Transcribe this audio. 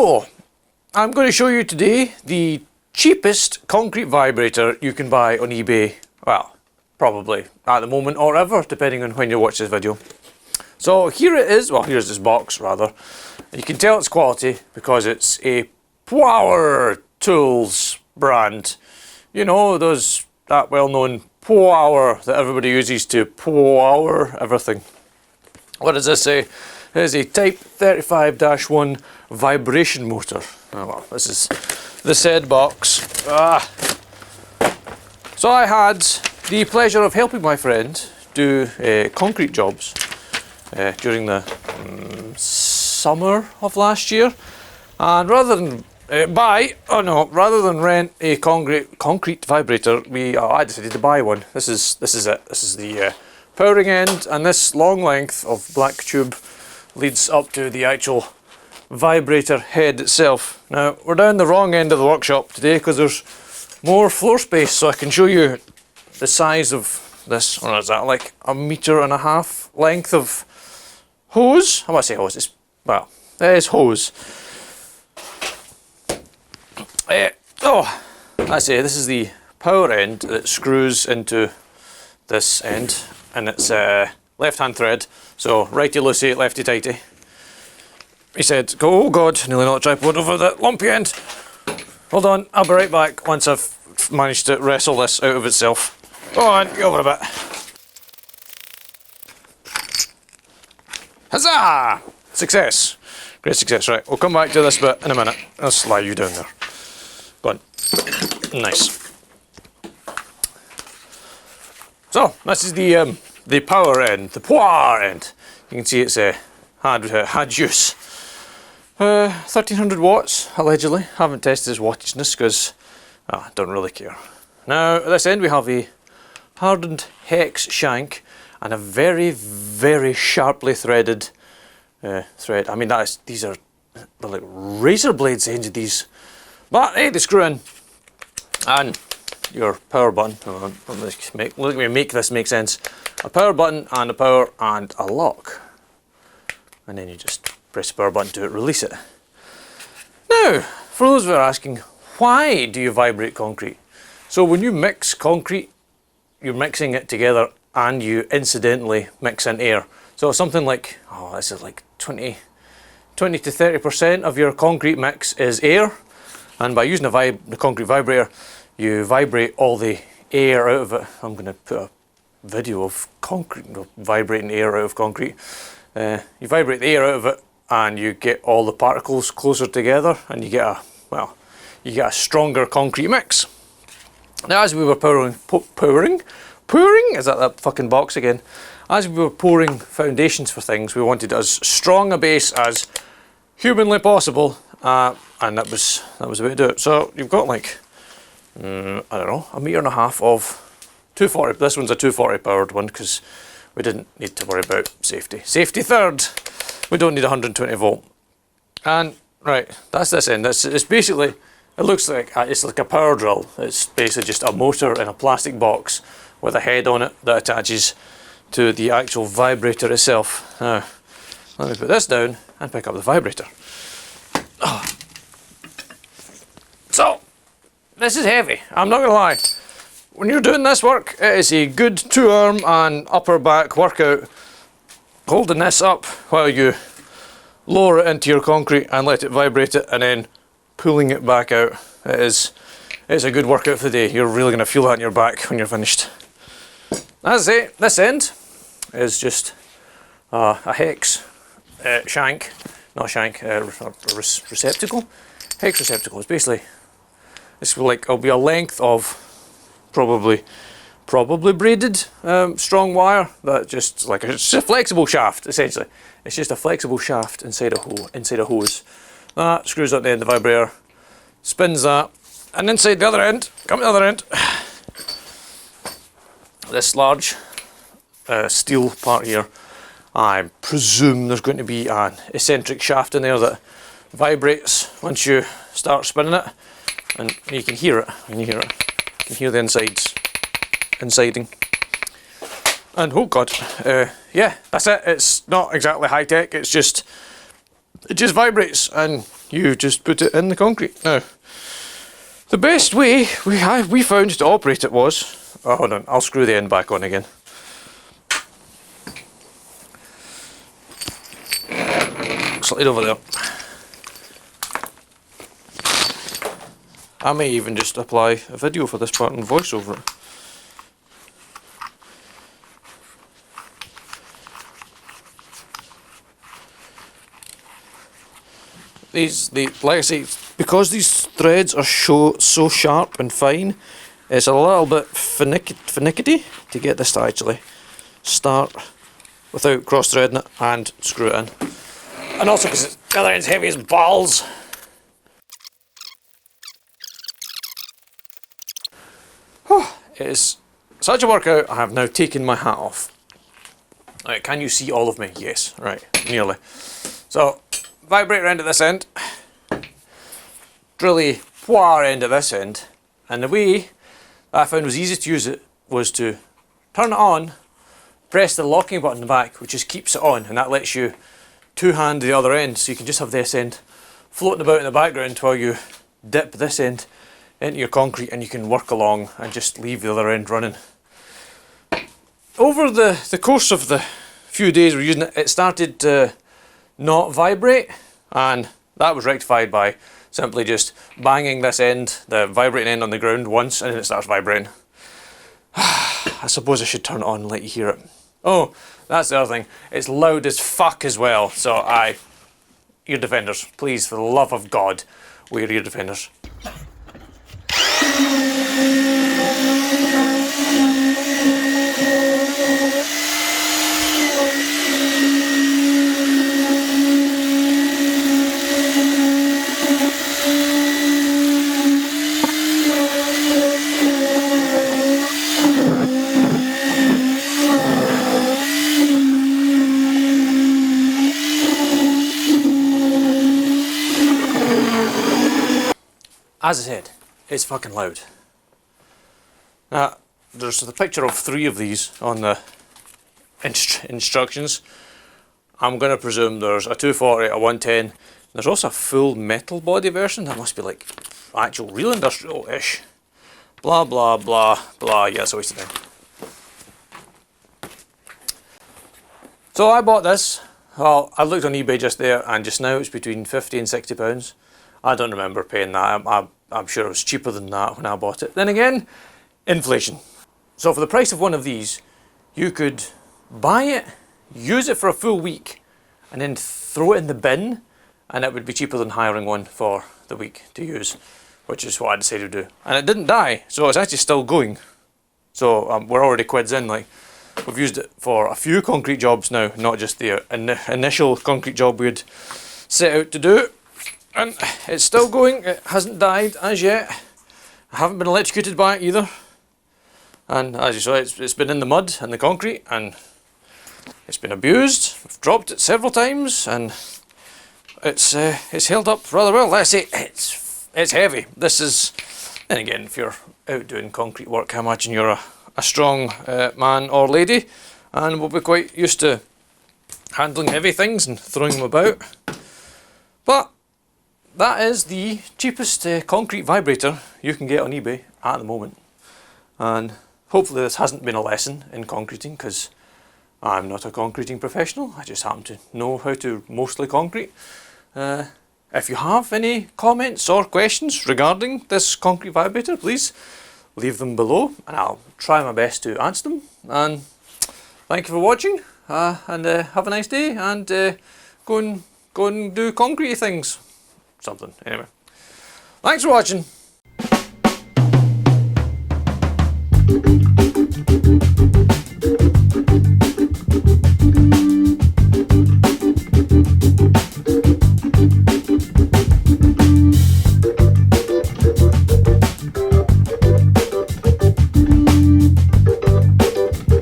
So, I'm going to show you today the cheapest concrete vibrator you can buy on eBay. Well, probably at the moment or ever, depending on when you watch this video. So here it is, well here's this box rather. You can tell it's quality because it's a Power Tools brand. You know, that well-known power that everybody uses to power everything. What does this say? It is a Type 35-1 vibration motor. Oh well, this is the said box. So I had the pleasure of helping my friend do concrete jobs during the summer of last year, and rather than rather than rent a concrete vibrator, I decided to buy one. This is it. This is the powering end, and this long length of black tube leads up to the actual vibrator head itself. Now we're down the wrong end of the workshop today because there's more floor space, so I can show you the size of this. Or is that like 1.5 meters length of hose? I must say hose. It is hose. I say this is the power end that screws into this end, and it's left-hand thread, so righty-loosey, lefty-tighty. He said, oh god, nearly knocked the tripod over the lumpy end. Hold on, I'll be right back once I've managed to wrestle this out of itself. Go on, get over a bit. Huzzah! Success. Great success. Right, we'll come back to this bit in a minute. I'll slide you down there. Go on. Nice. So, this is the power end, the power end. You can see it's had use. 1300 watts, allegedly. Haven't tested its wattageness because I don't really care. Now, at this end we have a hardened hex shank and a very, very sharply threaded thread. I mean, they're like razor blades, the ends of these. But hey, they screw in. And your power button. Let me make this make sense. A power button and a power and a lock. And then you just press the power button to release it. Now, for those who are asking, why do you vibrate concrete? So when you mix concrete, you're mixing it together and you incidentally mix in air. So something like, this is like 20 to 30% of your concrete mix is air. And by using the concrete vibrator, you vibrate all the air out of it. I'm going to put a video of concrete, vibrating air out of concrete. You vibrate the air out of it and you get all the particles closer together and you get a stronger concrete mix. Now as we were pouring, is that fucking box again? As we were pouring foundations for things, we wanted as strong a base as humanly possible, and that was the way to do it. So you've got like, I don't know, 1.5 meters of 240. This one's a 240 powered one because we didn't need to worry about safety. Safety third. We don't need 120 volt. And right, that's this end. It's basically, it looks like it's like a power drill. It's basically just a motor in a plastic box with a head on it that attaches to the actual vibrator itself. Now, let me put this down and pick up the vibrator. So, this is heavy, I'm not gonna lie. When you're doing this work, it is a good 2-arm and upper back workout holding this up while you lower it into your concrete and let it vibrate it and then pulling it back out. It's a good workout for the day. You're really gonna feel that in your back when you're finished. As I say, this end is just a hex shank, not shank, receptacle. Hex receptacle is basically, it'll be a length of probably braided strong wire that just like it's a flexible shaft essentially. It's just a flexible shaft inside a hose. That screws up the end of the vibrator, spins that, and inside the other end, come to the other end, this large steel part here. I presume there's going to be an eccentric shaft in there that vibrates once you start spinning it, and you can hear it. You can hear the insiding. And oh god, yeah, that's it. It's not exactly high tech. It just vibrates, and you just put it in the concrete. Now, the best way we found to operate it was, oh, hold on, I'll screw the end back on again. Slide over there. I may even just apply a video for this part and voice over it. Like I say, because these threads are so sharp and fine, it's a little bit finicky to get this to actually start without cross threading it and screw it in. And also because the other end's heavy as balls. It is such a workout. I have now taken my hat off. Right, can you see all of me? Yes, right, nearly. So, vibrator end at this end, drilly poir end at this end, and the way that I found was easy to use it was to turn it on, press the locking button in the back, which just keeps it on, and that lets you two-hand the other end, so you can just have this end floating about in the background while you dip this end into your concrete, and you can work along and just leave the other end running. Over the course of the few days we're using it, it started to not vibrate, and that was rectified by simply just banging this end, the vibrating end, on the ground once, and then it starts vibrating. I suppose I should turn it on and let you hear it. Oh, that's the other thing, it's loud as fuck as well, so ear defenders, please, for the love of God, wear ear defenders. As I said, it's fucking loud. Now, there's the picture of 3 of these on the instructions. I'm going to presume there's a 240, a 110. There's also a full metal body version. That must be like actual real industrial-ish. Blah, blah, blah, blah. Yeah, it's a waste of time. So I bought this. Well, I looked on eBay just there, and just now it's between 50 and 60 pounds. I don't remember paying that. I'm sure it was cheaper than that when I bought it. Then again, inflation. So for the price of one of these, you could buy it, use it for a full week, and then throw it in the bin, and it would be cheaper than hiring one for the week to use, which is what I decided to do. And it didn't die, so it's actually still going. So we're already quids in. Like, we've used it for a few concrete jobs now, not just the initial concrete job we'd set out to do. And it's still going, it hasn't died as yet. I haven't been electrocuted by it either. And as you saw, it's been in the mud and the concrete, and it's been abused. I've dropped it several times, and it's held up rather well. Let's say it's heavy. This is, and again, if you're out doing concrete work, I imagine you're a strong man or lady, and will be quite used to handling heavy things and throwing them about. But that is the cheapest concrete vibrator you can get on eBay at the moment. And hopefully this hasn't been a lesson in concreting, because I'm not a concreting professional. I just happen to know how to mostly concrete. If you have any comments or questions regarding this concrete vibrator, please leave them below and I'll try my best to answer them. And thank you for watching, and have a nice day, and go and do concrete things. Something. Anyway, thanks for watching.